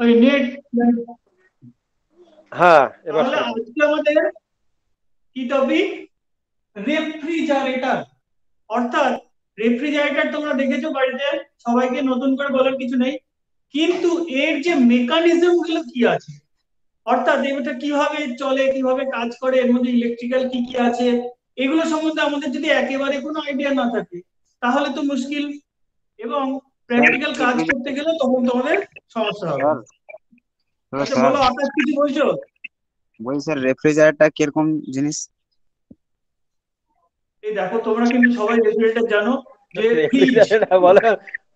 ওই নেট। হ্যাঁ, এবার তাহলে শুরু করো। আজকে আমাদের কি টপিক? রেফ্রিজারেটর। অর্থাৎ রেফ্রিজারেটর তোমরা দেখেছো বাড়িতে, সবাইকে নতুন করে বলার কিছু নেই, কিন্তু এর যে মেকানিজম গুলো কি আছে, অর্থাৎ এটা কিভাবে চলে, কিভাবে কাজ করে, এর মধ্যে ইলেকট্রিক্যাল কি কি আছে, এগুলো সম্বন্ধে আমাদের যদি একেবারে কোনো আইডিয়া না থাকে তাহলে তো মুশকিল, এবং স্যার প্র্যাকটিক্যাল কাজ করতে গেলে তখন তোমাদের সমস্যা হবে। স্যার হ্যালো আচ্ছা স্যার, বলো, আকাশ কিছু বলছো? বলছি স্যার রেফ্রিজারেটর কিরকম জিনিস? এই দেখো, তোমরা কিন্তু সবাই রেফ্রিজারেটর জানো, যে ফ্রিজ। রেফ্রিজারেটর বলেন,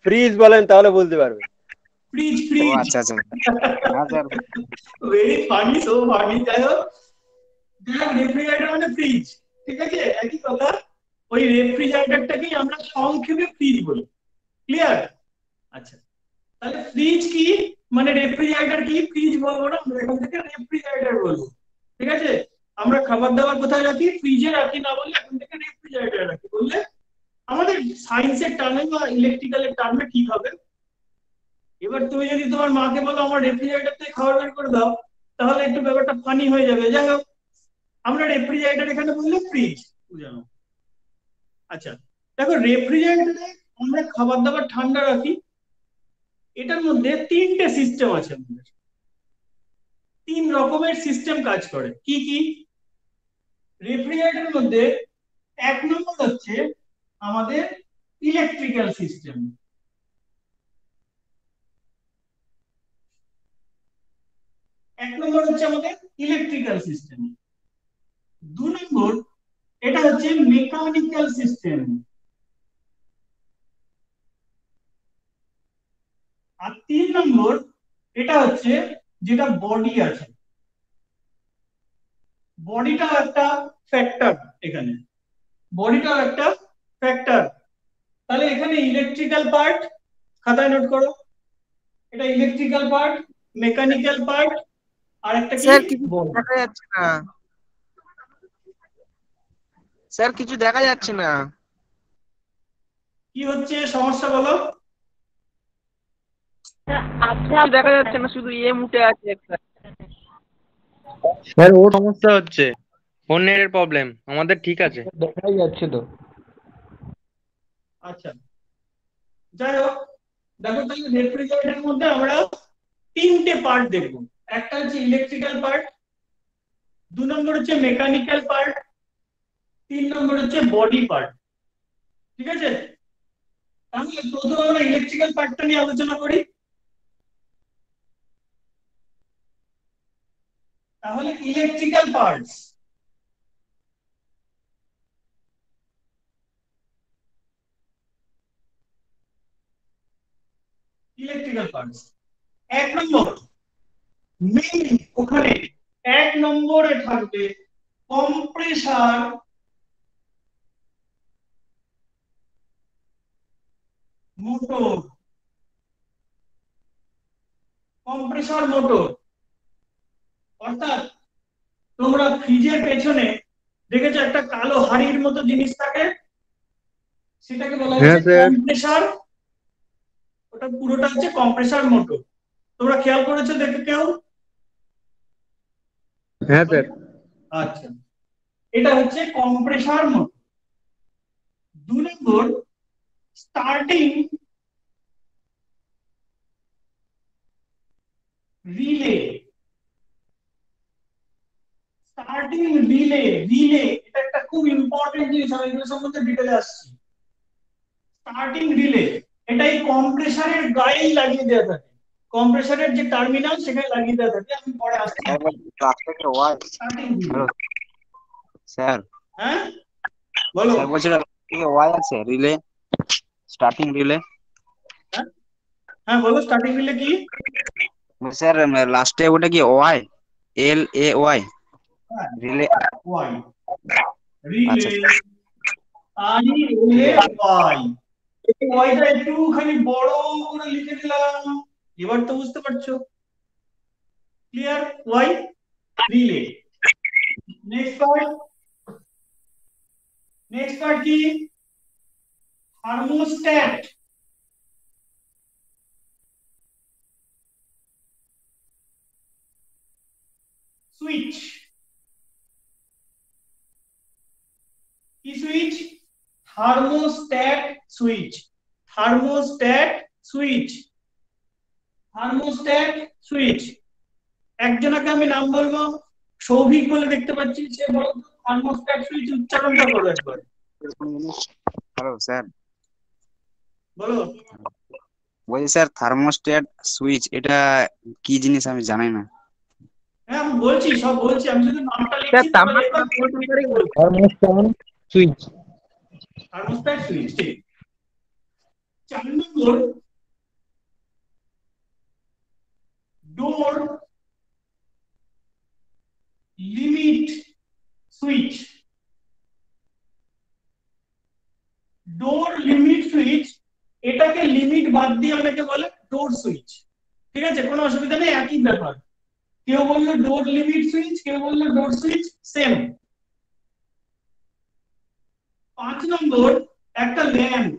ফ্রিজ বলেন, তাহলে বলতে পারবে। ফ্রিজ ও ফ্রিজ। আচ্ছা আচ্ছা। হ্যাঁ sir. Very funny, so funny. যাই হোক, রেফ্রিজারেটর মানে ফ্রিজ, ঠিক আছে, একই কথা। ওই রেফ্রিজারেটরটাকেই আমরা সংক্ষেপে ফ্রিজ বলি। ক্লিয়ার? আচ্ছা, তাহলে ফ্রিজ কি, মানে রেফ্রিজারেটর কি, ফ্রিজ বলবো না, আমরা এখান থেকে রেফ্রিজারেটর বলবো। ঠিক আছে, আমরা খাবার দাবার কোথায় রাখি? ফ্রিজে রাখি, না বললে এখন থেকে রেফ্রিজারেটর রাখি বললে আমাদের সায়েন্সের টার্মে বা ইলেকট্রিক্যালের টার্মে ঠিক হবে। এবার তুমি যদি তোমার মাকে বলো আমার রেফ্রিজারেটর থেকে খাবার বের করে দাও, তাহলে একটু ব্যাপারটা ফানি হয়ে যাবে। যাই হোক, আমরা রেফ্রিজারেটর এখানে বললে ফ্রিজ বুঝানো। আচ্ছা, দেখো, রেফ্রিজারেটরে আমরা খাবার দাবার ঠান্ডা রাখি। এটার মধ্যে তিনটে সিস্টেম আছে আমাদের, তিন রকমের সিস্টেম কাজ করে। কি কি? রেফ্রিজারেটরের মধ্যে এক নম্বর হচ্ছে আমাদের ইলেকট্রিক্যাল সিস্টেম। এক নম্বর হচ্ছে আমাদের ইলেকট্রিক্যাল সিস্টেম। দু নম্বর, এটা হচ্ছে মেকানিক্যাল সিস্টেম। আর তিন নম্বর, এটা হচ্ছে যেটা বডি আছে, বডিটাও একটা ফ্যাক্টর এখানে, বডিটাও একটা ফ্যাক্টর। তাহলে এখানে ইলেকট্রিক্যাল পার্ট, খাতায় নোট করো, এটা ইলেকট্রিক্যাল পার্ট, মেকানিক্যাল পার্ট, আর একটা কি, স্যার কিছু বডি। দেখা যাচ্ছে না। স্যার কিছু দেখা যাচ্ছে না। কি হচ্ছে সমস্যা বলো? কিছু দেখা যাচ্ছে না, শুধু মুটে আছে একটা। স্যার ওর সমস্যা হচ্ছে, ফোনের প্রবলেম, আমাদের ঠিক আছে। দেখাই যাচ্ছে তো। আচ্ছা, যাই হোক, দেখো, তাহলে রেফ্রিজারেটরের মধ্যে আমরা তিনটে পার্ট দেখবো। একটা হচ্ছে ইলেকট্রিক্যাল পার্ট, দু নম্বর হচ্ছে মেকানিক্যাল পার্ট, তিন নম্বর হচ্ছে বডি পার্ট। ঠিক আছে, তাহলে প্রথমে আমরা ইলেকট্রিক্যাল পার্টটা নিয়ে আলোচনা করি। তাহলে ইলেকট্রিক্যাল পার্টস, ইলেকট্রিক্যাল পার্টস এক নম্বর, মেইন ওখানে এক নম্বরে থাকবে কম্প্রেসার মোটর। কম্প্রেসার মোটর অর্থাৎ তোমরা ফ্রিজের পেছনে দেখেছো একটা কালো হাড়ির মতো জিনিস থাকে, সেটাকে বলা হ্যাঁ হচ্ছে স্যার। কম্প্রেসার। ওটা পুরোটা হচ্ছে কম্প্রেসার মোটর। তোমরা খেয়াল করেছো দেখে কেউ? হ্যাঁ স্যার। আচ্ছা, এটা হচ্ছে কম্প্রেসার মোটর। দু নম্বর, starting relay. Starting relay, relay এটা একটা খুব ইম্পর্টেন্ট জিনিস, আমি এগুলো সম্বন্ধে ডিটেলে আসছি। স্টার্টিং রিলে, এটা এই কম্প্রেসারের গায়েই লাগিয়ে দেওয়া থাকে, কম্প্রেসারের যে টার্মিনাল সেখানে লাগিয়ে দেওয়া থাকে, আমি পরে আসছি। স্যার বলছি ক্লাসে কি Y? Starting relay. Hello sir. হ্যাঁ বলো। স্যার বলছিলাম কি ওয়াই আছে রিলে, স্টার্টিং রিলে? হ্যাঁ হ্যাঁ বলো, স্টার্টিং রিলে কি? স্যার লাস্টে ওটা কি ওয়াই, এল এ ওয়াই হ্যাঁ, রিলে? ওয়াই, আচ্ছা relay, R E L A Y. এই ওয়াইটা একটুখানি বড় করে লিখে দিলাম, এবার তো বুঝতে পারছো। Clear? Y, relay. Next part, next part কি? থার্মোস্ট্যাট। সুইচ, কি switch? Thermostat switch, thermostat switch, thermostat switch. একজনকে আমি নাম বলবো, সৌভিক বলে দেখতে পাচ্ছি, সে বলো থার্মোস্ট্যাট সুইচ উচ্চারণটা করো একবার। হ্যালো স্যার, বলো। বলছি স্যার থার্মোস্ট্যাট সুইচ এটা কি জিনিস আমি জানি না। হ্যাঁ আমি বলছি, সব বলছি, আমি শুধু নামটা স্যার লিখছি, তোমরা তাপমাত্রা লেখো। পরিমাপকারী বলুন। সুইচ। থার্মোস্ট্যাট সুইচ, ঠিক। 4 নম্বর, ডোর limit switch, door limit switch, এটাকে লিমিট বাদ দিয়ে অনেকে বলে ডোর সুইচ, ঠিক আছে, কোনো অসুবিধা নেই, একই ব্যাপার। কেউ বললো ডোর লিমিট সুইচ, কেউ বললো ডোর সুইচ, সেম। 5 নম্বর, একটা ল্যাম্প,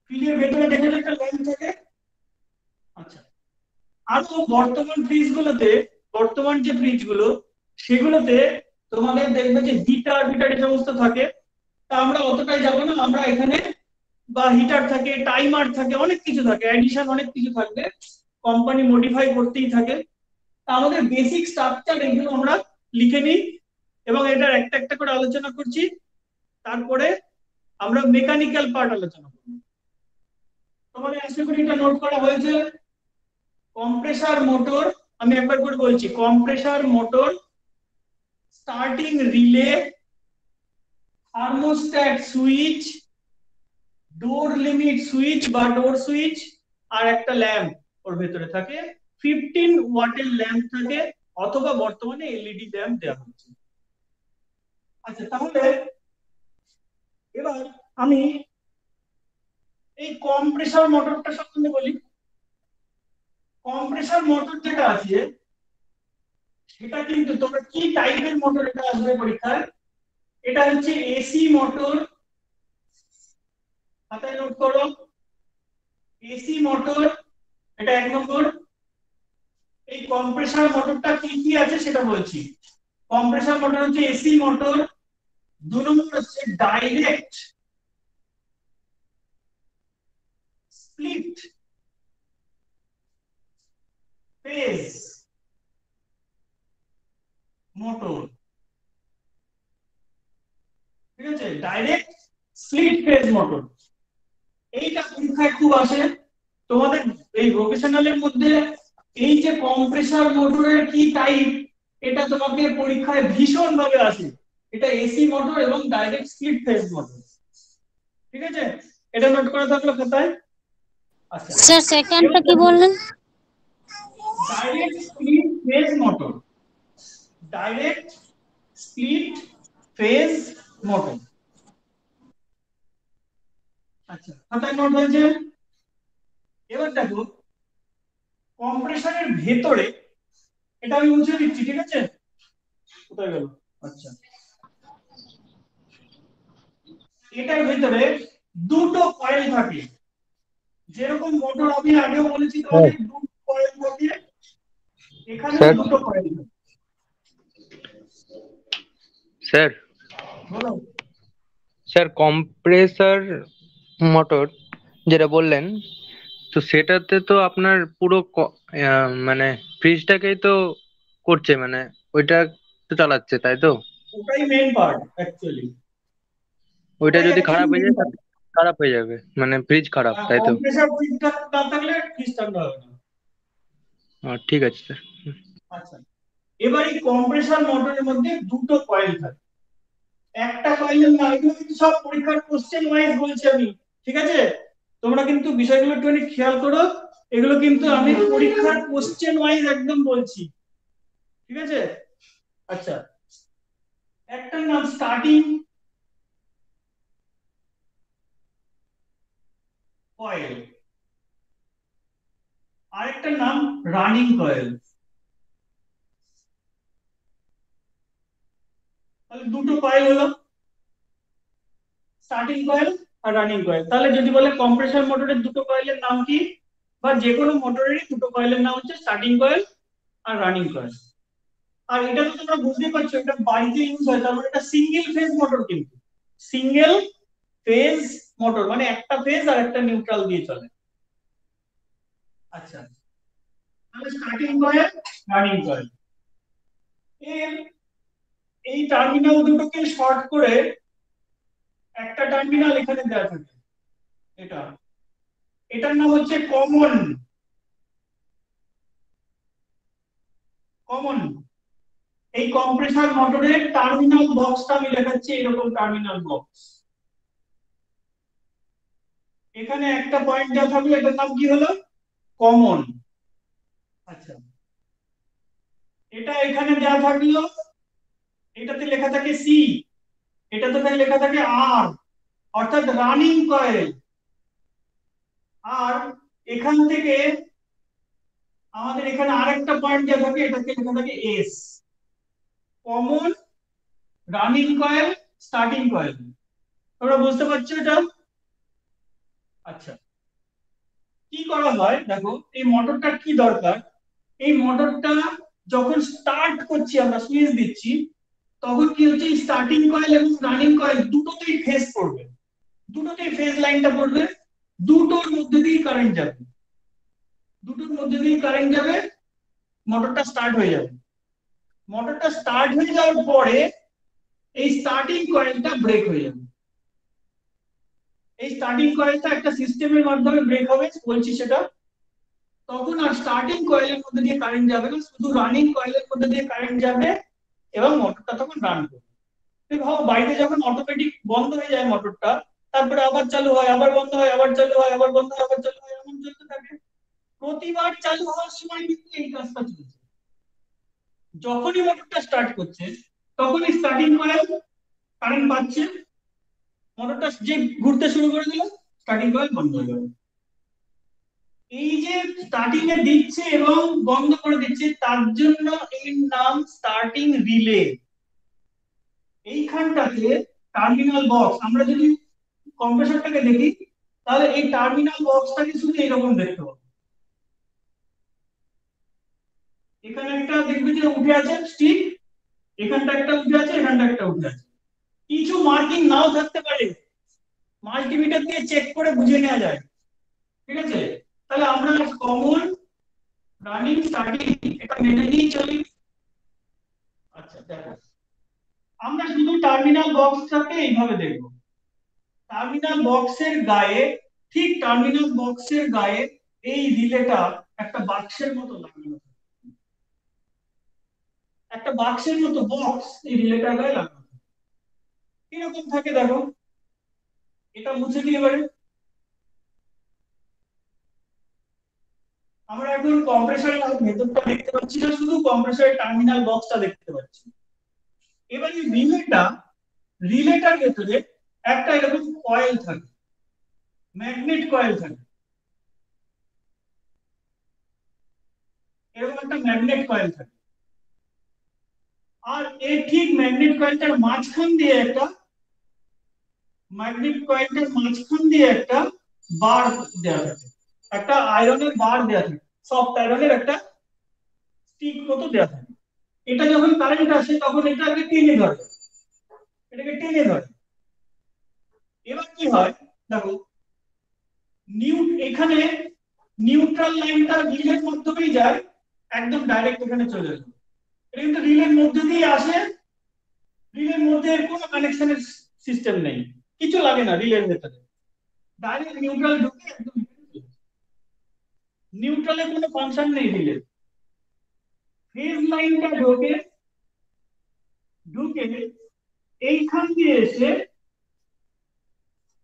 ফ্রিজের ভেতরে দেখে একটা ল্যাম্প থাকে। আচ্ছা, আরো বর্তমান ফ্রিজ গুলোতে, বর্তমান যে ফ্রিজ গুলো সেগুলোতে তোমাদের দেখবে যে হিটার হিটার এই সমস্ত থাকে। তা আমরা অতটাই যাবো না, আমরা এখানে বা হিটার থাকে, টাইমার থাকে, অনেক কিছু থাকে, অ্যাডিশন অনেক কিছু থাকবে, কোম্পানি মডিফাই করতেই থাকে। তা আমাদের বেসিক স্ট্রাকচার এগুলো আমরা লিখে নিই এবং এটার একটা একটা করে আলোচনা করছি, তারপরে আমরা মেকানিক্যাল পার্ট আলোচনা করব। তোমাদের আশা করি এটা নোট করা হয়েছে। কম্প্রেসার মোটর, আমি একবার করে বলছি, compressor motor, starting relay, thermostat switch, door limit switch বা ডোর সুইচ, আর একটা ল্যাম্প ওর ভেতরে থাকে। 15 ওয়াটের ল্যাম্প থাকে, অথবা বর্তমানে এলইডি ল্যাম্প দেওয়া হচ্ছে। আচ্ছা, তাহলে এবার আমি এই কম্প্রেসার মোটরটা সম্বন্ধে বলি। কম্প্রেসার মোটর যেটা আছে সেটা কিন্তু তোমরা কি টাইপের মোটর এটা আসবে পরীক্ষায়, এটা হচ্ছে এসি মোটর, খাতায় নোট করো, এসি মোটর, এটা 1 নম্বর। এই কম্প্রেসার মোটরটা কি কি আছে সেটা বলছি। কম্প্রেসার মোটর হচ্ছে এসি মোটর। 2 নম্বর হচ্ছে ডাইরেক্ট স্প্লিট ফেজ মোটর, ঠিক আছে, ডাইরেক্ট স্প্লিট ফেজ মোটর। এইটা পরীক্ষায় খুব আসে তোমাদের এই ভোকেশনালের মধ্যে। এই যে কম্প্রেসার মোটরের কি টাইপ, এটা তোমাকে পরীক্ষায় ভীষণ ভাবে আসে। এটা এসি মোটর এবং ডাইরেক্ট স্প্লিট ফেজ মোটর, ঠিক আছে, এটা নোট করা থাকলো খাতায়। আচ্ছা স্যার সেকেন্ডটা কি বললেন? Direct split phase motor, direct split phase motor. আচ্ছা, খাতায় নোট হয়েছে। এবার দেখো কম্প্রেসারের ভেতরে, এটা আমি মুছে দিচ্ছি, ঠিক আছে, কোথায় গেল? আচ্ছা, এটার ভেতরে দুটো কয়েল থাকে, যেরকম মোটর আমি আগেও বলেছি তোমাদের দুটো কয়েল থাকে, এখানে স্যার দুটো কয়েল থাকে। স্যার বলো। স্যার কম্প্রেসার মোটর যেটা বললেন, তো সেটাতে তো আপনার পুরো মানে ফ্রিজটাকেই তো করছে, মানে ওইটা তো চালাচ্ছে, তাই তো? ওটাই মেইন পার্ট অ্যাকচুয়ালি, ওইটা ওটাই যদি অ্যাকচুয়ালি খারাপ হয়ে মেইন যায় পার্ট। তাহলে খারাপ হয়ে যাবে, মানে ফ্রিজ খারাপ, তাই তো? কম্প্রেসার ঠিকঠাক না থাকলে ফ্রিজ ঠান্ডা হবে না। ঠিক আছে স্যার। আচ্ছা, এবার এই কম্প্রেসার মোটরের মধ্যে দুটো কয়েল থাকে। একটা কয়েলের নাম, এগুলো কিন্তু সব পরীক্ষার কোশ্চেন ওয়াইজ বলছি আমি, ঠিক আছে, তোমরা কিন্তু বিষয়গুলো একটু খেয়াল করো, এগুলো কিন্তু আমি পরীক্ষার কোশ্চেন ওয়াইজ একদম বলছি, ঠিক আছে। আচ্ছা, একটার নাম স্টার্টিং কয়েল, আরেকটার নাম রানিং কয়েল। তাহলে দুটো কয়েল হলো, স্টার্টিং কয়েল আর রানিং কয়েল। তাহলে যদি বলে কম্প্রেসার মোটরের দুটো কয়েলের নাম কি, বা যে কোনো মোটরেরই দুটো কয়েলের নাম হচ্ছে স্টার্টিং কয়েল আর রানিং কয়েল। আর এটা তো তোমরা বুঝতেই পারছো এটা বাড়িতে ইউজ হয়, তার মানে এটা সিঙ্গেল ফেজ মোটর, কিন্তু সিঙ্গেল ফেজ মোটর মানে একটা ফেজ আর একটা নিউট্রাল দিয়ে চলে। আচ্ছা, তাহলে স্টার্টিং কয়েল, রানিং কয়েল, এর এই টার্মিনাল দুটোকে শর্ট করে একটা টার্মিনাল এখানে দেওয়া থাকে, এটা এটার নাম হচ্ছে কমন। কমন এই কম্প্রেসার মোটরের টার্মিনাল বক্সটা আমি দেখাচ্ছি, এরকম টার্মিনাল বক্স। এখানে একটা পয়েন্ট দেওয়া থাকলো, এটার নাম কি হলো? কমন। আচ্ছা, এটা এখানে দেওয়া থাকলো, এটাতে লেখা থাকে সি, এটাতে লেখা থাকে আর, অর্থাৎ রানিং কয়েল। আর এখান থেকে আমাদের এখানে আরেকটা পয়েন্ট দেওয়া থাকে, এটাকে লেখা থাকে S, common, running coil, starting coil. তোমরা বুঝতে পারছো এটা? আচ্ছা, কি করা হয় দেখো, এই মোটরটার কি দরকার, এই মোটরটা যখন স্টার্ট করছি আমরা সুইচ দিচ্ছি, তখন কি হচ্ছে স্টার্টিং কয়েল এবং রানিং কয়েল দুটোতেই ফেজ পড়বে, দুটোতেই ফেজ লাইনটা পড়বে, দুটোর মধ্যে দিয়ে কারেন্ট যাবে, দুটোর মধ্যে দিয়ে কারেন্ট যাবে, মোটরটা স্টার্ট হয়ে যাবে। মোটরটা স্টার্ট হয়ে যাওয়ার পরে এই স্টার্টিং কয়েলটা ব্রেক হয়ে যাবে। এই স্টার্টিং কয়েলটা একটা সিস্টেমের মাধ্যমে ব্রেক হবে, বলছি সেটা। তখন আর স্টার্টিং কয়েলের মধ্যে দিয়ে কারেন্ট যাবে না, শুধু রানিং কয়েলের মধ্যে দিয়ে কারেন্ট যাবে এবং মোটরটা তখন রান করবে। তুমি ভাবো বাড়িতে যখন অটোমেটিক বন্ধ হয়ে যায় মোটরটা, তারপরে আবার চালু হয়, আবার বন্ধ হয়, আবার চালু হয়, আবার বন্ধ হয়, আবার চালু হয়, এমন চলতে থাকে। প্রতিবার চালু হওয়ার সময় কিন্তু এই কাজটা চলছে। যখনই মোটরটা স্টার্ট করছে তখনই স্টার্টিং কয়েল কারেন্ট পাচ্ছে, মোটরটা যে ঘুরতে শুরু করে দিল, স্টার্টিং কয়েল বন্ধ হয়ে গেল। এই যে স্টার্টিং এ দিচ্ছে এবং বন্ধ করে দিচ্ছে, তার জন্য এর নাম স্টার্টিং রিলে। এইখানটাতে টার্মিনাল বক্স, আমরা যদি কম্প্রেসরটাকে দেখি তাহলে এই টার্মিনাল বক্সটাকে শুধু এরকম দেখতে পাবো। এখানে একটা দেখবে যে উঠে আছে স্টিক, এখানটা একটা উঠে আছে, এখানটা একটা উঠে আছে। কিছু মার্কিং নাও থাকতে পারে, মাল্টিমিটার দিয়ে চেক করে বুঝে নেওয়া যায়, ঠিক আছে? তাহলে আমরা কমন, রানিং, স্টার্টিং এটা মেনে নিয়ে চলি। আচ্ছা দেখো, আমরা শুধু টার্মিনাল বক্সটাকে এইভাবে দেখব। টার্মিনাল বক্সের গায়ে, ঠিক টার্মিনাল বক্সের গায়ে এই রিলেটা একটা বাক্সের মতো লাগানো থাকে। একটা বাক্সের মতো বক্স এই রিলেটার গায়ে লাগানো থাকে। কিরকম থাকে দেখো, এটা মুছে দিই এবারে। আমরা এখন কম্প্রেসরের ভেতরটা দেখতে পাচ্ছি না, শুধু কম্প্রেসরের টার্মিনাল বক্সটা দেখতে পাচ্ছি। এবার এই রিলেটার ভেতরে একটা এরকম কয়েল থাকে, ম্যাগনেট কয়েল থাকে, এরকম একটা ম্যাগনেট কয়েল থাকে। আর এই ঠিক ম্যাগনেট কয়েলটার মাঝখান দিয়ে একটা বার দেওয়া থাকে, একটা আয়রনের বার দেওয়া থাকে, সফট আয়রনের একটা স্টিক মতো দেওয়া থাকে। এটা যখন কারেন্ট আসে তখন এটাকে টেনে ধরে, এটাকে টেনে ধরে। এবার কি হয় দেখো, এখানে নিউট্রাল লাইনটা রিলের মাধ্যমেই যায়, একদম ডাইরেক্ট এখানে চলে যাবে। এটা কিন্তু রিলের মধ্যে দিয়ে আসে, রিলের মধ্যে এর কোনো কানেকশনের সিস্টেম নেই, কিছু লাগে না রিলের ভেতরে, ডাইরেক্ট নিউট্রাল ঢুকে একদম নিউট্রালে কোনো ফাংশন নেই রিলের। ফেজ লাইনটা ঢোকে, ঢুকে এইখান দিয়ে এসে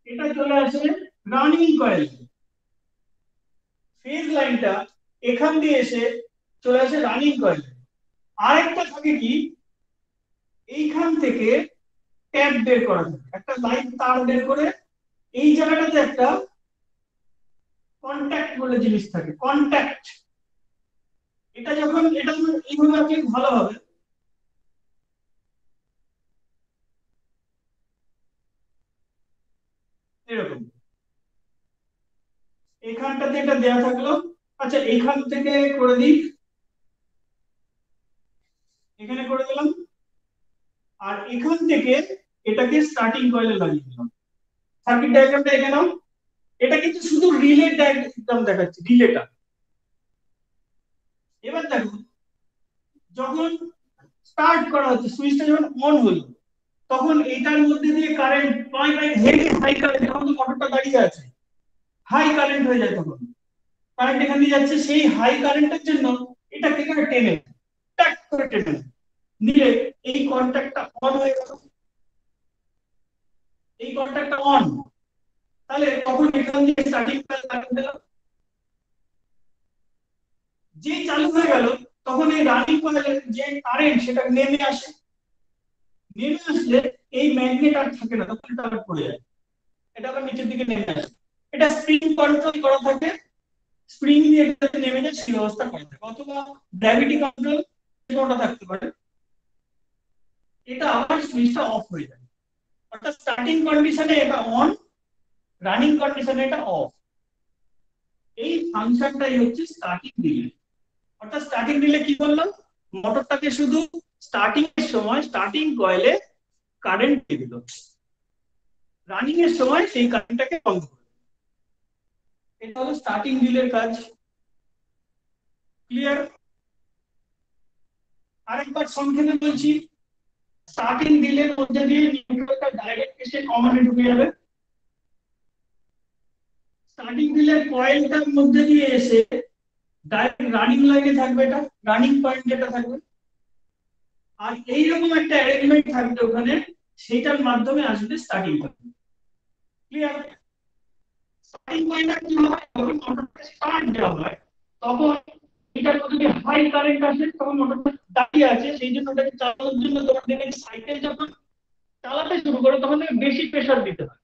এটা চলে আসে রানিং কয়েল। ফেজ লাইনটা এখান দিয়ে এসে চলে আসে রানিং কয়েল। আরেকটা থাকে কি, এইখান থেকে ট্যাপ বের করা থাকে, একটা লাইন তার বের করে এই জায়গাটাতে একটা কন্ট্যাক্ট বলে জিনিস থাকে, কন্ট্যাক্ট। এটা এইভাবে আপনি ভালো হবে, এরকম এখানটাতে এটা দেয়া থাকলো। আচ্ছা এখান থেকে করে দিই, এখানে করে দিলাম, আর এখান থেকে এটাকে স্টার্টিং কয়েলে লাগিয়ে দিলাম। সার্কিট ডায়াগ্রামটা এখানে নাও। এটা কিন্তু শুধু রিলে ডায়াগ্রাম দেখাচ্ছে, রিলেটা। এবার দেখো, যখন স্টার্ট করা হচ্ছে, সুইচটা যখন অন হলো, তখন এটার মধ্যে দিয়ে কারেন্ট হেভি হাই কারেন্ট, তখন মোটরটা দাঁড়িয়ে আছে, হাই কারেন্ট হয়ে যায়, তখন কারেন্ট এখান দিয়ে যাচ্ছে। সেই হাই কারেন্টের জন্য এটাকে করে টেনে, টাক করে টেনে নিলে এই কন্ট্যাক্টটা অন হয়ে গেল, এই কন্ট্যাক্টটা অন। তাহলে তখন এখান দিয়ে স্টার্টিং কারেন্ট দিলাম, যে চালু হয়ে গেল, তখন এই রানিং কয়েলের যে কারেন্ট সেটা নেমে আসে। নেমে আসলে এই ম্যাগনেট আর থাকে না, তখন এটা আবার পড়ে যায়, এটা আবার নিচের দিকে নেমে আসে। এটা স্প্রিং কন্ট্রোল করা থাকে, স্প্রিং দিয়ে এটাতে নেমে যায়, সেই অবস্থা করা থাকে, অথবা গ্র্যাভিটি কন্ট্রোল কোনটা থাকতে পারে। এটা আবার সুইচটা অফ হয়ে যায়, অর্থাৎ স্টার্টিং কন্ডিশনে এটা অন, রানিং কন্ডিশনে এটা অফ। এই ফাংশনটাই হচ্ছে স্টার্টিং রিলে। অর্থাৎ স্টার্টিং রিলে কি বললাম, মোটরটাকে শুধু স্টার্টিং এর সময় স্টার্টিং কয়েলে কারেন্ট দিয়ে দিল, রানিং এর সময় সেই কারেন্টটাকে বন্ধ করে দিল। এটা হলো স্টার্টিং রিলের কাজ। ক্লিয়ার? আরেকবার সংক্ষেপে বলছি, স্টার্টিং রিলের মধ্যে দিয়ে নিউট্রালটা ডাইরেক্ট এসে কমনে ঢুকে যাবে, স্টার্টিং রিলের কয়েলটার মধ্যে দিয়ে এসে ডাইরেক্ট রানিং লাইনে থাকবে, এটা রানিং পয়েন্ট যেটা থাকবে, আর এইরকম একটা অ্যারেঞ্জমেন্ট থাকবে ওখানে, সেটার মাধ্যমে আসবে স্টার্টিং পয়েন্ট। ক্লিয়ার? স্টার্টিং পয়েন্টটা কি হবে, যখন মোটরটা স্টার্ট দেওয়া হয়, তখন এটার মধ্যে দিয়ে হাই কারেন্ট আসে, তখন মোটরটা দাঁড়িয়ে আছে, সেই জন্য ওটাকে চালানোর জন্য তোমার দেখেন সাইকেল যখন চালাতে শুরু করে তখন বেশি প্রেসার দিতে হয়,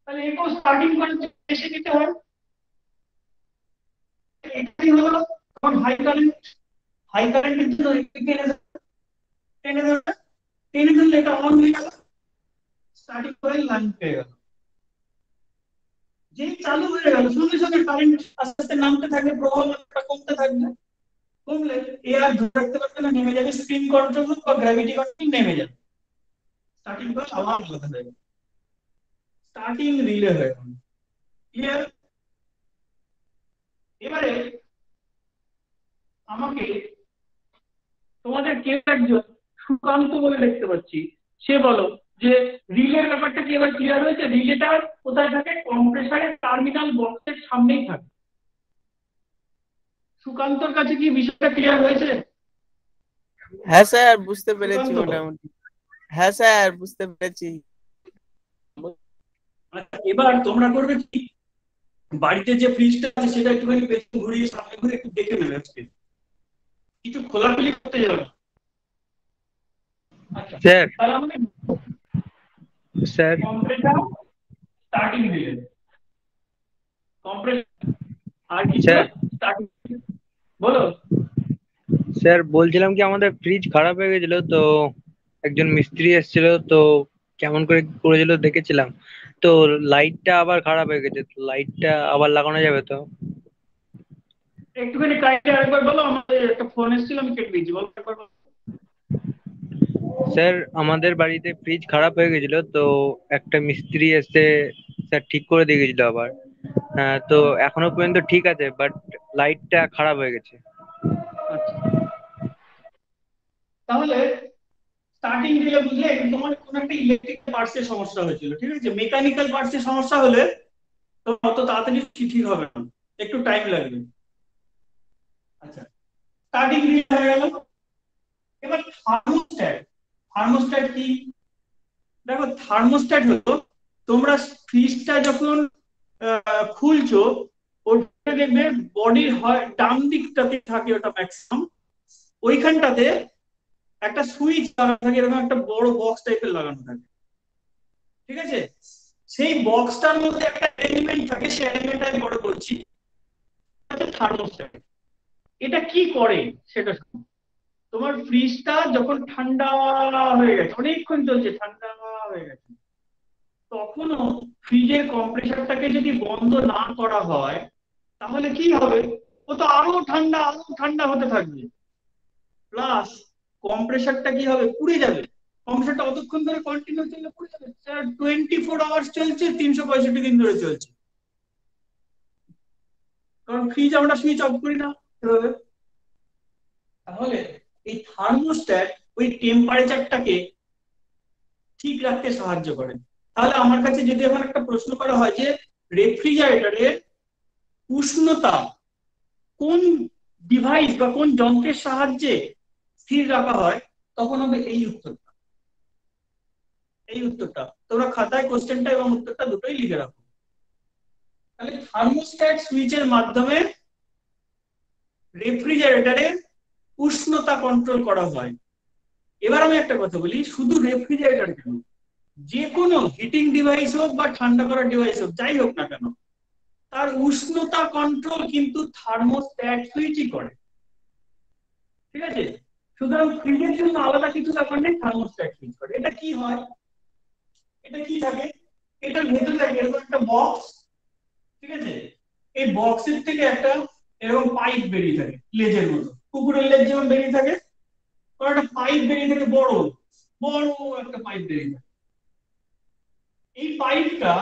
তাহলে এটাও স্টার্টিং পয়েন্ট বেশি দিতে হয়। এটাই হলো তখন হাই কারেন্টের জন্য টেনে ধরলে এটা অন হয়ে গেল, স্টার্টিং কয়েল লাইন পেয়ে গেল। যেই চালু হয়ে গেল, সঙ্গে সঙ্গে কারেন্ট আস্তে আস্তে নামতে থাকবে, প্রবাহটা কমতে থাকবে, কমলে এ আর ধরে রাখতে পারবে না, নেমে যাবে, স্প্রিং কন্ট্রোল বা গ্র্যাভিটি কন্ট্রোল নেমে যাবে, স্টার্টিং কয়েল আবার আলাদা হয়ে গেল, স্টার্টিং রিলে হয়ে গেল। ক্লিয়ার? এবারে আমাকে তোমাদের কেউ একজন সুকান্ত বলে দেখতে পাচ্ছি, সে বলো যে রিলের ব্যাপারটা কি এবার ক্লিয়ার হয়েছে? রিলেটা কোথায় থাকে? কম্প্রেসারের টার্মিনাল বক্সের সামনেই থাকে। সুকান্তর কাছে কি বিষয়টা ক্লিয়ার হয়েছে? হ্যাঁ স্যার, বুঝতে পেরেছি সুকান্ত, মোটামুটি। হ্যাঁ স্যার, বুঝতে পেরেছি। আচ্ছা, এবার তোমরা করবে কি, বাড়িতে যে ফ্রিজটা আছে সেটা একটুখানি পেছন ঘুরিয়ে সামনে ঘুরে একটু দেখে নেবে, আজকে কিছু খোলাখুলি করতে যাবে না। আচ্ছা, স্যার তাহলে আমাদের sir compressor starting relay, compressor আর কিছু স্যার স্টার্টিং, বলো। স্যার বলছিলাম কি, আমাদের ফ্রিজ খারাপ হয়ে গেছিল, তো একজন মিস্ত্রি এসেছিল, তো কেমন করে করেছিল দেখেছিলাম, তো লাইটটা আবার খারাপ হয়ে গেছে, তো লাইটটা আবার লাগানো যাবে তো? একটুখানি কাইন্ডলি আরেকবার বলো, আমাদের একটা ফোন এসেছিল, আমি কেটে দিয়েছি, বলো একবার বলো। স্যার আমাদের বাড়িতে ফ্রিজ খারাপ হয়ে গেছিল, তো একটা মিস্ত্রি এসে স্যার ঠিক করে দিয়ে গেছিল আবার। হ্যাঁ, তো এখনো পর্যন্ত ঠিক আছে, বাট লাইটটা খারাপ হয়ে গেছে। আচ্ছা, তাহলে স্টার্টিং রিলে বুঝলে তোমার কোন একটা ইলেকট্রিক পার্টসের সমস্যা হয়েছিল, ঠিক আছে? মেকানিক্যাল পার্টসের সমস্যা হলে তো অত তাড়াতাড়ি ঠিক হবে না, একটু টাইম লাগবে। আচ্ছা, স্টার্টিং রিলে হয়ে গেল। এবার থার্মোস্ট্যাট, থার্মোস্ট্যাট কি? দেখো, থার্মোস্ট্যাট হলো, তোমরা ফ্রিজটা যখন খুলছো, ওটা দেখবে বডির হয় ডান দিকটাতে থাকে, ওটা ম্যাক্সিমাম ওইখানটাতে একটা সুইচ লাগানো থাকে, এরকম একটা বড় বক্স টাইপের লাগানো থাকে, ঠিক আছে? সেই বক্সটার মধ্যে একটা এলিমেন্ট থাকে, সেই এলিমেন্টটা আমি পরে বলছি, থার্মোস্ট্যাট। এটা কি করে সেটা শোনো। তোমার ফ্রিজটা যখন ঠান্ডা হয়ে গেছে, অনেকক্ষণ চলছে, ঠান্ডা হয়ে গেছে, তখনও ফ্রিজের কম্প্রেসারটাকে যদি বন্ধ না করা হয়, তাহলে কি হবে? ও তো আরো ঠান্ডা হতে থাকবে। প্লাস কম্প্রেসারটা কি হবে, পুড়ে যাবে। কম্প্রেসারটা অতক্ষণ ধরে কন্টিনিউ চললে পুড়ে যাবে। 24 আওয়ার্স চলছে, 365 দিন ধরে চলছে, কারণ ফ্রিজ আমরা সুইচ অফ করি না এভাবে। তাহলে এই থার্মোস্ট্যাট ওই টেম্পারেচারটাকে ঠিক রাখতে সাহায্য করে। তাহলে আমার কাছে যদি এখন একটা প্রশ্ন করা হয় যে রেফ্রিজারেটরের উষ্ণতা কোন ডিভাইস বা কোন যন্ত্রের সাহায্যে স্থির রাখা হয়, তখন হবে এই উত্তরটা। এই উত্তরটা তোমরা খাতায় কোশ্চেনটা এবং উত্তরটা দুটোই লিখে রাখো। তাহলে থার্মোস্ট্যাট সুইচের মাধ্যমে রেফ্রিজারেটরের উষ্ণতা কন্ট্রোল করা হয়। এবার আমি একটা কথা বলি, শুধু রেফ্রিজারেটর কেন, যে কোনো হিটিং ডিভাইস হোক বা ঠান্ডা করার ডিভাইস হোক, যাই হোক না কেন, তার উষ্ণতা কন্ট্রোল কিন্তু থার্মোস্ট্যাট সুইচই করে। ঠিক আছে, সুতরাং ফ্রিজের জন্য আলাদা কিছু ব্যাপার নেই, থার্মোস্ট্যাট সুইচ করে। এটা কি হয়, এটা কি থাকে, এটার ভেতরে থাকে এরকম একটা বক্স। ঠিক আছে, এই বক্সের থেকে একটা এরকম পাইপ বেরিয়ে থাকে লেজের মতো, কুকুরের লেজ যেমন বেরিয়ে থাকে, একটা পাইপ বেরিয়ে থাকে, বড় বড় একটা পাইপ বেরিয়ে থাকে। এই পাইপটা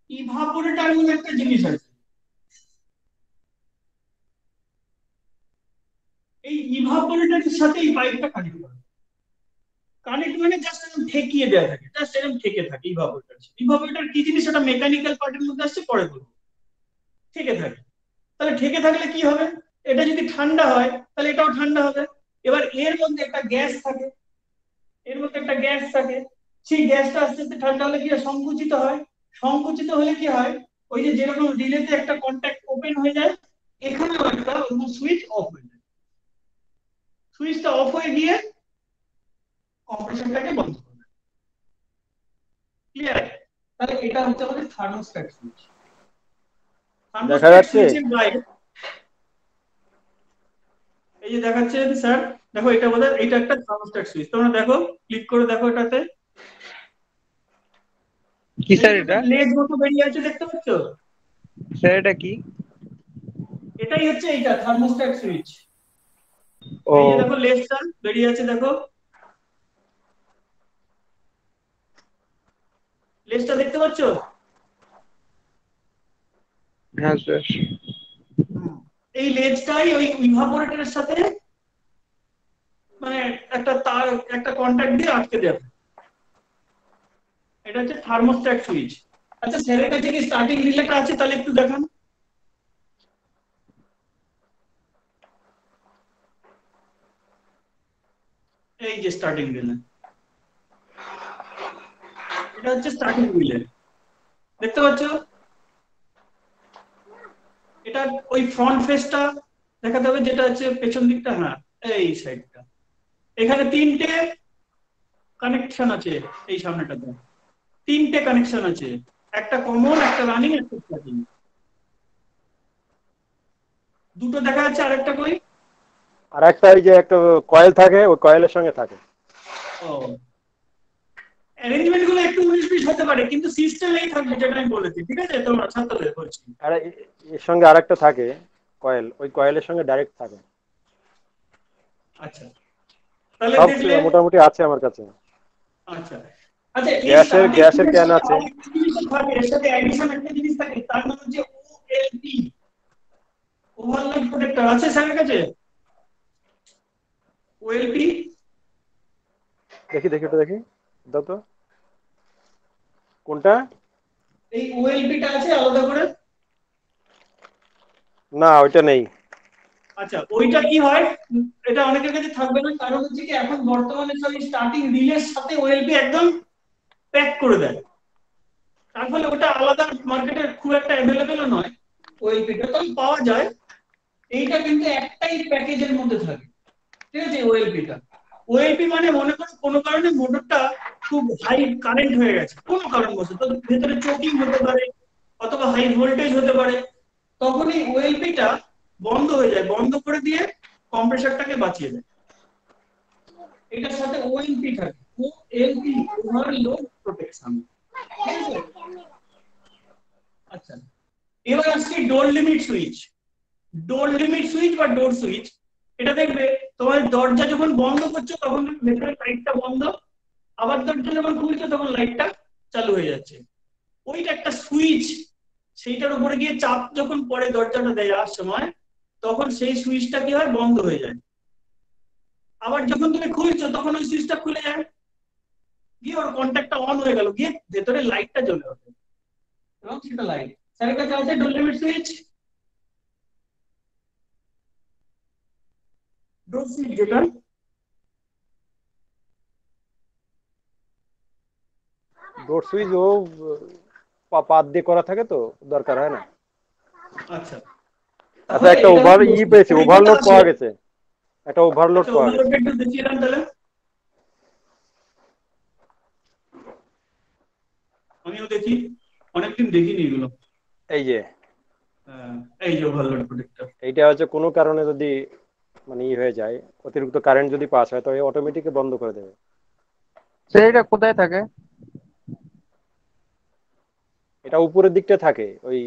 ইভাপোরেটর বলে একটা জিনিস আছে। এই ইভাপোরেটরের সাথে এই পাইপটা কানেক্ট করে। কানেক্ট মানে জাস্ট এরকম ঠেকিয়ে দেওয়া থাকে, জাস্ট এরকম ঠেকে থাকে ইভাপোরেটর। ইভাপোরেটর কি জিনিস, সেটা মেকানিক্যাল পার্টের মধ্যে আসছে, পরে বলবো। ঠেকে থাকে, তাহলে ঠেকে থাকলে কি হবে, এটা যদি ঠান্ডা হয় তাহলে এটাও ঠান্ডা হবে। এবার এর মধ্যে একটা গ্যাস থাকে, এর মধ্যে একটা গ্যাস থাকে, সেই গ্যাসটা আস্তে আস্তে ঠান্ডা হলে কি হয়, সংকুচিত হয়। সংকুচিত হলে কি হয়, ওই যে যেরকম রিলেতে একটা কন্ট্যাক্ট ওপেন হয়ে যায়, এখানেও একটা সুইচ অফ হয়ে যায়। সুইচটা অফ হয়ে গিয়ে কম্প্রেশনটাকে বন্ধ করবে। ক্লিয়ার? তাহলে এটা হচ্ছে আমাদের থার্মোস্ট্যাট সুইচ। দেখা যাচ্ছে? সুইচের গায়ে এই যে দেখাচ্ছে স্যার, দেখো এটা বোধহয় এটা একটা থার্মোস্ট্যাট সুইচ। তোমরা দেখো, ক্লিক করে দেখো এটাতে কি স্যার এটা? লেজ মতো বেরিয়ে আছে, দেখতে পাচ্ছ? স্যার এটা কি? এটাই হচ্ছে এইটা থার্মোস্ট্যাট সুইচ। ও এই যে দেখো লেজটা বেরিয়ে আছে, দেখো লেজটা দেখতে পাচ্ছ? হ্যাঁ স্যার। এই লেজটাই ওই ইভাপোরেটরের সাথে মানে একটা তার একটা কন্টাক্ট দিয়ে আটকে দেবে। এটা হচ্ছে থার্মোস্ট্যাট সুইচ। আচ্ছা স্যারের কাছে কি স্টার্টিং রিলেটা আছে, তাহলে একটু দেখান। এই যে স্টার্টিং রিলে, এটা হচ্ছে স্টার্টিং রিলে, দেখতে পাচ্ছ? এটা ওই ফ্রন্ট ফেসটা দেখাতে হবে, যেটা হচ্ছে পেছন দিকটা, হ্যাঁ এই সাইডটা। এখানে তিনটে কানেকশন আছে, এই সামনেটাতে তিনটে কানেকশন আছে, একটা কমন, একটা রানিং, একটা স্টার্টিং। দুটো দেখা যাচ্ছে, আরেকটা কই? আর একটা ওই যে একটা কয়েল থাকে, ওই কয়েলের সঙ্গে থাকে। ও, অ্যারেঞ্জমেন্ট গুলো একটু 19-20 হতে পারে, কিন্তু সিস্টেমেই থাকবে, যেটা আমি বলেছি। ঠিক আছে, তোমরা ছাত্রদের বলছি। আর এর সঙ্গে আরেকটা থাকে কয়েল, ওই কয়েলের সঙ্গে ডাইরেক্ট থাকে। আচ্ছা, তাহলে সব দেখলে মোটামুটি আছে আমার কাছে। আচ্ছা আচ্ছা, এই গ্যাসের স্টার্টিং গ্যাসের এর ক্যান সাথে আছে। আরেকটা জিনিস থাকে, এর সাথে অ্যাডিশন একটা জিনিস থাকে, তার নাম হচ্ছে ওএলপি, ওভারলোড প্রোটেক্টর। আছে স্যারের কাছে ওএলপি? দেখি দেখি ওটা দেখি, দাও তো কোনটা। এই ওএলপিটা আছে আলাদা করে? না ওইটা নেই। আচ্ছা, ওইটা কি হয়, এটা অনেকের কাছে থাকবে না, কারণ হচ্ছে কি এখন বর্তমানে সব স্টার্টিং রিলের সাথে ওএলপি একদম প্যাক করে দেয়, তার ফলে ওটা আলাদা মার্কেটে খুব একটা অ্যাভেলেবেলও নয়। ওএলপিটা তো পাওয়া যায়, এইটা কিন্তু একটাই প্যাকেজের মধ্যে থাকে। ঠিক আছে, ওএলপিটা, ওএলপি মানে মনে করো কোনো কারণে মোটরটা খুব হাই কারেন্ট হয়ে গেছে, কোনো কারণবশত ভেতরে চোকিং হতে পারে অথবা হাই ভোল্টেজ হতে পারে, তখন এই ওএলপিটা বন্ধ হয়ে যায়, বন্ধ করে দিয়ে কম্প্রেসারটাকে বাঁচিয়ে দেয়। এটার সাথে ওএলপি থাকে, ওএলপি, ওভারলোড প্রোটেকশন। ঠিক আছে, আচ্ছা এবার আসছি ডোর limit switch. Door limit switch বা ডোর সুইচ, এটা দেখবে তোমার দরজা যখন বন্ধ করছো তখন ভেতরে লাইটটা বন্ধ, আবার দরজা যখন খুলছো তখন লাইটটা চালু হয়ে যাচ্ছে। ওইটা একটা সুইচ, সেইটার উপরে গিয়ে চাপ যখন পড়ে দরজাটা দেওয়ার সময়, তখন সেই সুইচটা কি হয়, বন্ধ হয়ে যায়। আবার যখন তুমি খুলছো তখন ওই সুইচটা খুলে যায়, গিয়ে ওর কন্ট্যাক্টটা অন হয়ে গেল, গিয়ে ভেতরে লাইটটা জ্বলে ওঠে এবং সেটা লাইট। স্যারের কাছে আছে ডোর লিমিট সুইচ? ডোর সুইচ যেটা ডোর সুইচ ও পাত দিয়ে করা থাকে তো, দরকার হয় না। আচ্ছা, আচ্ছা, তাহলে একটা এটা ওভার হচ্ছে পেয়েছি, ওই যেটা ওভারলোড আছে। পাওয়া গেছে, একটা ওভারলোড আচ্ছা, পাওয়া গেছে। ওভারলোডটা একটু দেখিয়ে দেন তাহলে, আমিও দেখি, অনেকদিন দেখিনি এগুলো। এই যে হ্যাঁ, এই যে ওভারলোড প্রোটেক্টর। এইটা হচ্ছে কোনো কারণে যদি মানে ই হয়ে যায়, অতিরিক্ত কারেন্ট যদি পাস হয়, তো অটোমেটিক বন্ধ করে দেবে। সেইটা কোথায় থাকে? এটা উপরের দিকটা থাকে, ওই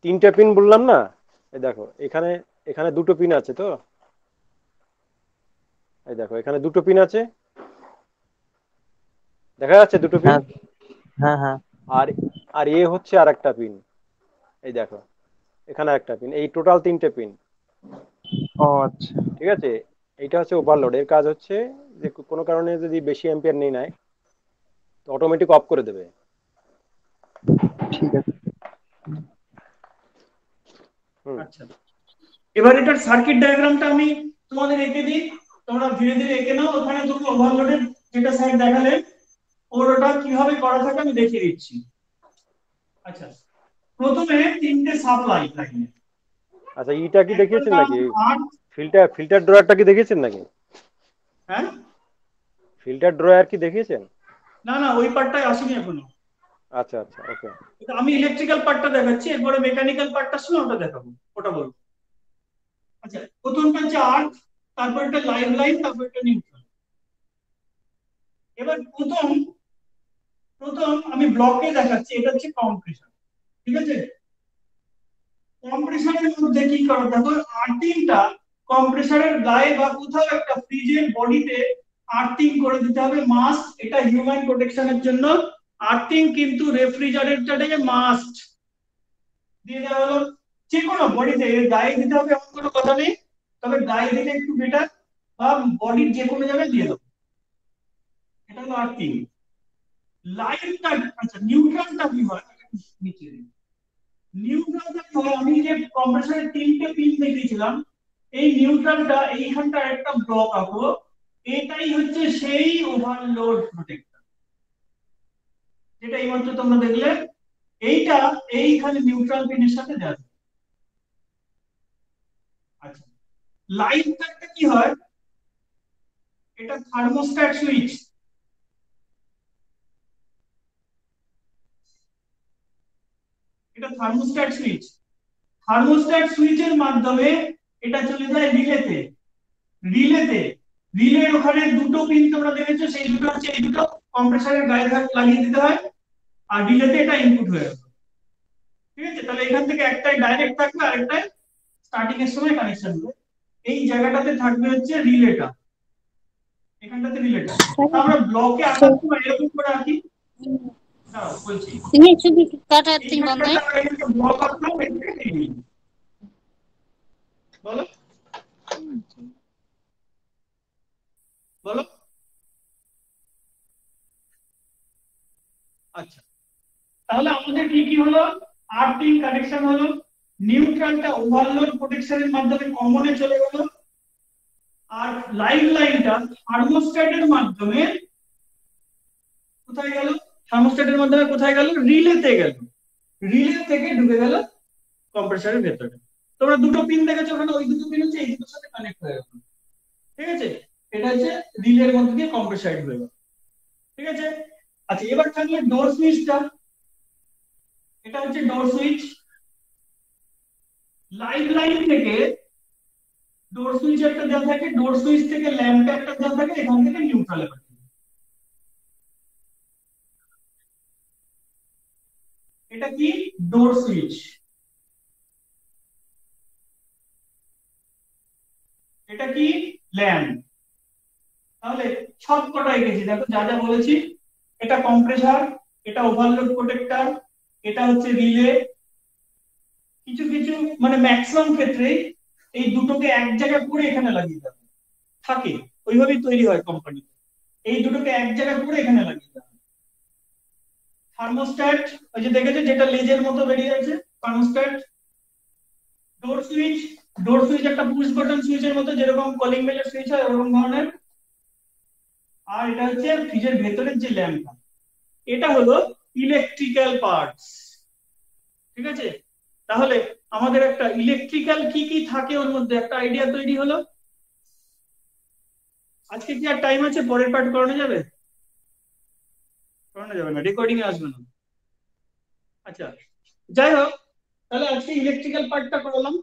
3টে পিন বললাম না, এই দেখো এখানে, এখানে 2টো পিন আছে তো, এই দেখো এখানে 2টো পিন আছে, দেখা যাচ্ছে 2টো পিন। হ্যাঁ হ্যাঁ হ্যাঁ। আর আর এ হচ্ছে আর একটা পিন, এই দেখো এখানে একটা পিন, এই টোটাল 3টে পিন। ও আচ্ছা, ঠিক আছে, এইটা হচ্ছে ওভারলোড। এর কাজ হচ্ছে যে কোনো কারণে যদি বেশি অ্যাম্পিয়ার নিয়ে নেয়, তো অটোমেটিক অফ করে দেবে। ঠিক আছে। হুম। আচ্ছা, এবার এটার সার্কিট ডায়াগ্রামটা আমি তোমাদের এঁকে দিই, তোমরা ধীরে ধীরে এঁকে নাও। ওখানে তুমি ওভারলোডের যেটা সাইড দেখালে, ওটা কিভাবে করা থাকে আমি দেখিয়ে দিচ্ছি। আচ্ছা, প্রথমে 3টে সাপ্লাই লাইনে, আচ্ছা, ইটা কি একটার দেখিয়েছেন নাম নাকি? আর। ফিল্টার ড্রয়ারটা কি দেখিয়েছেন নাকি? হ্যাঁ, ফিল্টার ড্রয়ার কি দেখিয়েছেন? না না, ওই পার্টটাই আসেনি এখনো। আচ্ছা আচ্ছা, ওকে। আমি ইলেকট্রিক্যাল পার্টটা দেখাচ্ছি, এরপরে মেকানিক্যাল পার্টটা শুনে ওটা দেখাবো, ওটা বলবো। আচ্ছা, প্রথমটা হচ্ছে আর্ক, তারপর একটা লাইভ লাইন, তারপর একটা নিউট্রাল। এবার প্রথম প্রথম আমি ব্লকে দেখাচ্ছি, এটা হচ্ছে কম্প্রেসার। ঠিক আছে, কম্প্রেসারের মধ্যে কি করা, দেখো আর্থিংটা কম্প্রেসারের গায়ে বা কোথাও একটা ফ্রিজের বডিতে আর্থিং করে দিতে হবে, মাস্ট। এটা হিউম্যান প্রোটেকশনের জন্য আর্থিং কিন্তু রেফ্রিজারেটরে মাস্ট দিয়ে দেওয়া হলো। যে কোনো বডিতে এর গায়ে দিতে হবে এমন কোনো কথা নেই, তবে গায়ে দিলে একটু বেটার, বা বডির যে কোনো জায়গায় দিয়ে দেবো। এটা হলো আর্থিং। লাইনটা, আচ্ছা নিউট্রালটা কি হয়, নিচে নিউট্রালটা কি হয়, আমি যে কম্প্রেসরের 3টে পিন দেখিয়েছিলাম, এই নিউট্রালটা এইখানটা একটা ব্লক আঁকবো, এটাই হচ্ছে সেই ওভারলোড প্রোটেক্টর যেটা এইমাত্র তোমরা দেখলে। এইটা এইখানে নিউট্রাল পিনের সাথে দেওয়া আছে। আচ্ছা, লাইন তারটা কি হয়, এটা থার্মোস্ট্যাট সুইচ। এটা থার্মোস্ট্যাট সুইচ, থার্মোস্ট্যাট সুইচের মাধ্যমে এটা চলে যায় রিলেতে। রিলেতে রিলের ওখানে 2টো পিন তোমরা দেখেছো, সেই দুটো হচ্ছে এই দুটো, কম্প্রেসারের গায়ে লাগিয়ে দিতে হয়, আর রিলেতে এটা ইনপুট হয়ে যাবে। ঠিক আছে, তাহলে এখান থেকে একটাই ডাইরেক্ট থাকবে, আরেকটাই স্টার্টিং এর সময় কানেকশন হবে। এই জায়গাটাতে থাকবে হচ্ছে রিলেটা, এখানটাতে রিলেটা। আমরা ব্লকে আসার সময় এরকম করে আঁকি, দাঁড়াও বলছি। এইখানটাতে আমরা এখানে ব্লক আঁকলাম, এখানে বলো বলো। আচ্ছা, তাহলে আমাদের কি কি হলো, আর্থিং কানেকশন হলো, নিউট্রালটা ওভারলোড প্রোটেকশনের মাধ্যমে কমনে চলে গেল, আর লাইভ লাইনটা থার্মোস্ট্যাটের মাধ্যমে কোথায় গেল, থার্মোস্ট্যাটের মাধ্যমে কোথায় গেল, রিলেতে গেল, রিলে থেকে ঢুকে গেল কম্প্রেসারের ভেতরে। তোমরা 2টো পিন দেখেছো, ওখানে ওই 2টো পিন হচ্ছে এই দুটোর সাথে কানেক্ট হয়ে গেল। ঠিক আছে, এটা হচ্ছে রিলের মধ্যে দিয়ে কম্প্রেসার হয়ে গেল। ঠিক আছে, আচ্ছা এবার থাকলে ডোর সুইচটা, এটা হচ্ছে ডোর সুইচ। লাইভ লাইন থেকে ডোর সুইচ একটা দেওয়া থাকে, ডোর সুইচ থেকে ল্যাম্পটা একটা দেওয়া থাকে, এখান থেকে নিউট্রালে পাঠিয়ে। এটা কি, ডোর সুইচ। এটা কি, ল্যাম্প। তাহলে সব কটাই গেছি, দেখো যা যা বলেছি। এটা কম্প্রেসার, এটা ওভারলোড প্রোটেক্টর, এটা হচ্ছে রিলে। কিছু কিছু মানে ম্যাক্সিমাম ক্ষেত্রে এই দুটোকে এক জায়গায় করে এখানে লাগিয়ে দেবে থাকে, ওইভাবেই তৈরি হয় কোম্পানি। এই দুটোকে এক জায়গায় করে এখানে লাগিয়ে দেবে। থার্মোস্ট্যাট, ওই যে দেখেছো যেটা লেজের মতো বেরিয়ে আছে, থার্মোস্ট্যাট। ডোর সুইচ, ডোর সুইচ একটা পুশ বাটন সুইচের মতো, যেরকম কলিং বেলের সুইচ হয় ওরকম ধরনের। আর এটা হচ্ছে ফ্রিজের ভেতরের যে ল্যাম্পটা, এটা হলো ইলেকট্রিক্যাল পার্টস। ঠিক আছে, তাহলে আমাদের একটা ইলেকট্রিক্যাল কি কি থাকে ওর মধ্যে একটা আইডিয়া তৈরি হলো। আজকে কি আর টাইম আছে? পরের পার্ট করানো যাবে? করানো যাবে না, রেকর্ডিং এ আসবে না। আচ্ছা, যাই হোক, তাহলে আজকে ইলেকট্রিক্যাল পার্টটা করালাম।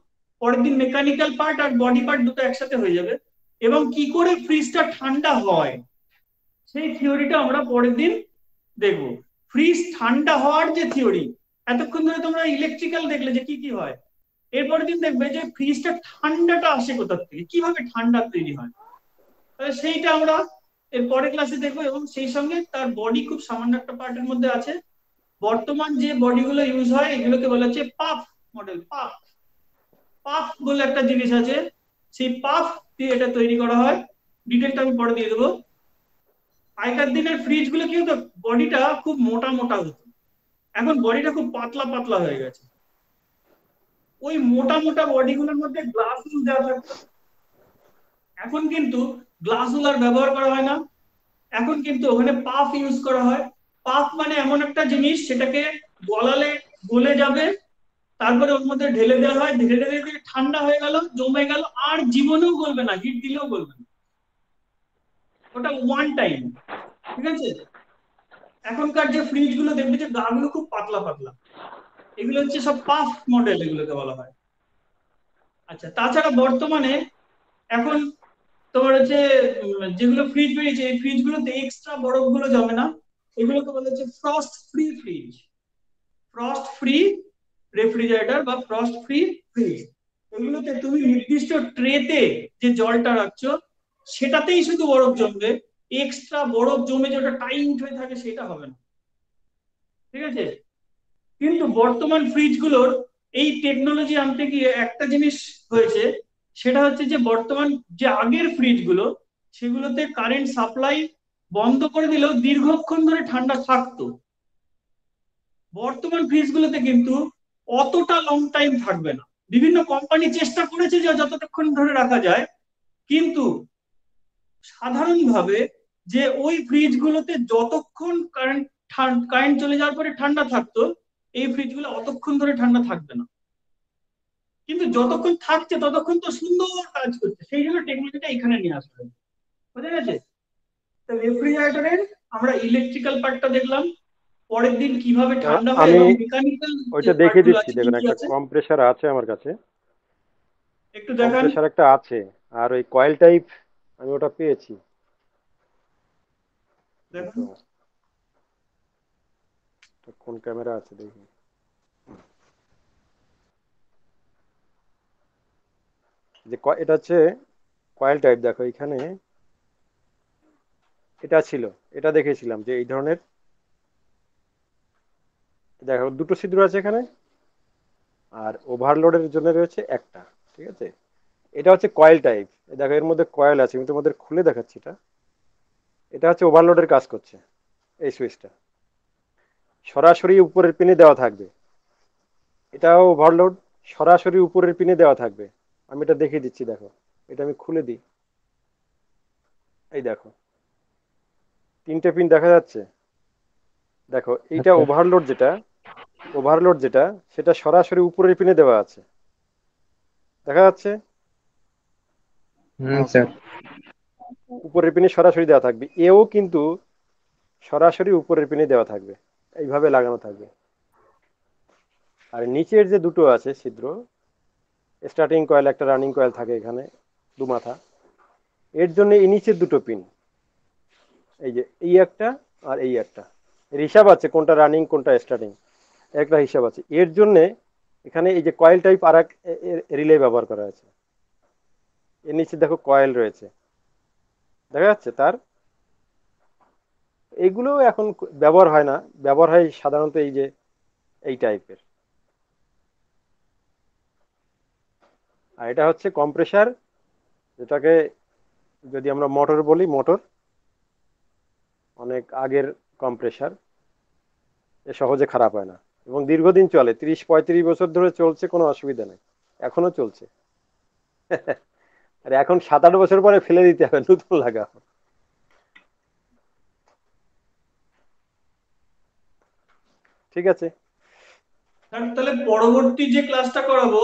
পরের দিন মেকানিক্যাল পার্ট আর বডি পার্ট দুটো একসাথে হয়ে যাবে। এবং কি করে ফ্রিজটা ঠান্ডা হয় সেই থিওরিটা আমরা পরের দিন দেখবো। ফ্রিজ ঠান্ডা হওয়ার যে থিওরি, এতক্ষণ ধরে তোমরা ইলেকট্রিক্যাল দেখলে যে কি কি হয়, এরপরের দিন দেখবে যে ফ্রিজটা ঠান্ডাটা আসে কোথা থেকে, কিভাবে ঠান্ডা তৈরি হয়। তাহলে সেইটা আমরা এর পরের ক্লাসে দেখবো। এবং সেই সঙ্গে তার বডি খুব সামান্য একটা পার্টের মধ্যে আছে। বর্তমান যে বডিগুলো ইউজ হয় এগুলোকে বলা হচ্ছে পাফ মডেল। পাফ পাফ বলে একটা জিনিস আছে, সেই পাফ দিয়ে এটা তৈরি করা হয়। ডিটেলটা আমি পরে দিয়ে দেবো। আগেকার দিনের ফ্রিজ গুলো কি হতো, বডিটা খুব মোটা মোটা হতো, এখন বডিটা খুব পাতলা পাতলা হয়ে গেছে। ওই মোটা মোটা বডি গুলোর মধ্যে গ্লাস দেওয়া থাকতো, এখন কিন্তু গ্লাস আর ব্যবহার করা হয় না। এখন কিন্তু ওখানে পাফ ইউজ করা হয়। পাফ মানে এমন একটা জিনিস, সেটাকে গলালে গলে যাবে, তারপরে ওর মধ্যে ঢেলে দেওয়া হয়, ঢেলে ঢেলে দিয়ে ঠান্ডা হয়ে গেল, জমে গেল, আর জীবনেও গলবে না, হিট দিলেও গলবে না, ওটা ওয়ান টাইম। ঠিক আছে, এখনকার যে ফ্রিজ গুলো দেখবে যে গাগুলো খুব পাতলা পাতলা, এগুলো হচ্ছে সব পাফ মডেল, এগুলোকে বলা হয়। আচ্ছা, তাছাড়া বর্তমানে এখন তোমার হচ্ছে যেগুলো ফ্রিজ বেরিয়েছে, এই ফ্রিজ গুলোতে এক্সট্রা বরফ গুলো জমে না, এগুলোকে বলা হচ্ছে frost free fridge, frost free refrigerator বা ফ্রস্ট ফ্রি ফ্রিজ। এগুলোতে তুমি নির্দিষ্ট ট্রেতে যে জলটা রাখছো সেটাতেই শুধু বরফ জমবে, এক্সট্রা বরফ জমে যেটা টাইট হয়ে থাকে সেটা হবে না। ঠিক আছে, কিন্তু বর্তমান ফ্রিজ গুলোর এই টেকনোলজি আনতে গিয়ে একটা জিনিস হয়েছে, সেটা হচ্ছে যে বর্তমান যে আগের ফ্রিজ গুলো সেগুলোতে কারেন্ট সাপ্লাই বন্ধ করে দিলেও দীর্ঘক্ষণ ধরে ঠান্ডা থাকতো। বর্তমান ফ্রিজ গুলোতে কিন্তু অতটা লং টাইম থাকবে না। বিভিন্ন কোম্পানি চেষ্টা করেছে যে যতক্ষণ ধরে রাখা যায়, কিন্তু সাধারণভাবে যে ওই ফ্রিজ গুলোতে যতক্ষণ কারেন্ট চলে যাওয়ার পরে ঠান্ডা থাকতো, এই ফ্রিজ গুলো অতক্ষণ ধরে ঠান্ডা থাকবে না। কিন্তু যতক্ষণ থাকছে ততক্ষণ তো সুন্দর কাজ করছে, সেই জন্য টেকনোলজিটা এখানে নিয়ে আসা হয়েছে। বুঝা গেছে? তো রেফ্রিজারেটরের আমরা ইলেকট্রিক্যাল পার্টটা দেখলাম, পরের দিন কিভাবে ঠান্ডা হয় আমি এবং মেকানিক্যাল যে ওইটা দেখিয়ে পার্টগুলো দিচ্ছি, আছে কি দেখুন কি একটা আছে কম্প্রেসার আছে আমার কাছে, একটু দেখান। কম্প্রেসার একটা আছে, আর ওই কয়েল টাইপ আমি ওটা পেয়েছি। দেখুন তো কোন ক্যামেরা আছে দেখি। যে এটা হচ্ছে কয়েল টাইপ, দেখো এখানে এটা ছিল, এটা দেখেছিলাম যে এই ধরনের, দেখো দুটো ছিদ্র আছে এখানে, আর ওভারলোডের জন্য রয়েছে একটা। ঠিক আছে, এটা হচ্ছে কয়েল টাইপ, দেখো এর মধ্যে কয়েল আছে, আমি তোমাদের খুলে দেখাচ্ছি। এটা এটা হচ্ছে ওভারলোডের কাজ করছে। এই সুইচটা সরাসরি উপরের পিনে দেওয়া থাকবে, এটাও ওভারলোড, সরাসরি উপরের পিনে দেওয়া থাকবে। আমি এটা দেখিয়ে দিচ্ছি, দেখো এটা আমি খুলে দিই, এই দেখো তিনটে পিন দেখা যাচ্ছে। দেখো এইটা আচ্ছা। ওভারলোড যেটা সেটা সরাসরি উপরের পিনে দেওয়া আছে, দেখা যাচ্ছে। স্যার। উপরের পিনে সরাসরি দেওয়া থাকবে, এও কিন্তু সরাসরি উপরের পিনে দেওয়া থাকবে, এইভাবে লাগানো থাকবে। আর নিচের যে দুটো আছে ছিদ্র, স্টার্টিং কয়েল একটা রানিং কয়েল থাকে এখানে দু মাথা, এর জন্য এই নিচের দুটো পিন, এই যে এই একটা আর এই একটা, এর হিসাব আছে কোনটা রানিং কোনটা স্টার্টিং, একটা হিসাব আছে। এর জন্য এখানে এই যে কয়েল টাইপ আর এক রিলে ব্যবহার করা আছে। এর নিচে দেখো কয়েল রয়েছে, দেখা যাচ্ছে তার। এগুলো এখন ব্যবহার হয় না, ব্যবহার হয় সাধারণত এই যে এই টাইপের। আর এটা হচ্ছে কম্প্রেসার, যেটাকে যদি আমরা মোটর বলি, মোটর অনেক আগের কম্প্রেসার, এ সহজে খারাপ হয় না এবং দীর্ঘদিন চলে, 30-35 বছর ধরে চলছে, কোনো অসুবিধা নেই, এখনো চলছে। আর এখন 7-8 বছর পরে ফেলে দিতে হবে, নতুন লাগা। ঠিক আছে, তাহলে পরবর্তী যে ক্লাসটা করাবো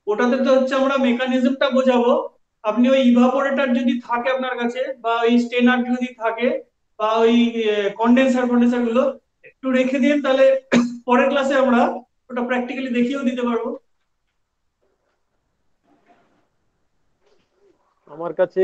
ওটাতে তো হচ্ছে আমরা মেকানিজমটা বোঝাবো। আপনি ওই ইভাপোরেটর যদি থাকে আপনার কাছে, বা ওই স্টেনার যদি থাকে, বা ওই কন্ডেন্সার ফন্ডেন্সার গুলো একটু রেখে দিন, তাহলে পরের ক্লাসে আমরা ওটা প্র্যাকটিক্যালি দেখিয়েও দিতে পারবো। আমার কাছে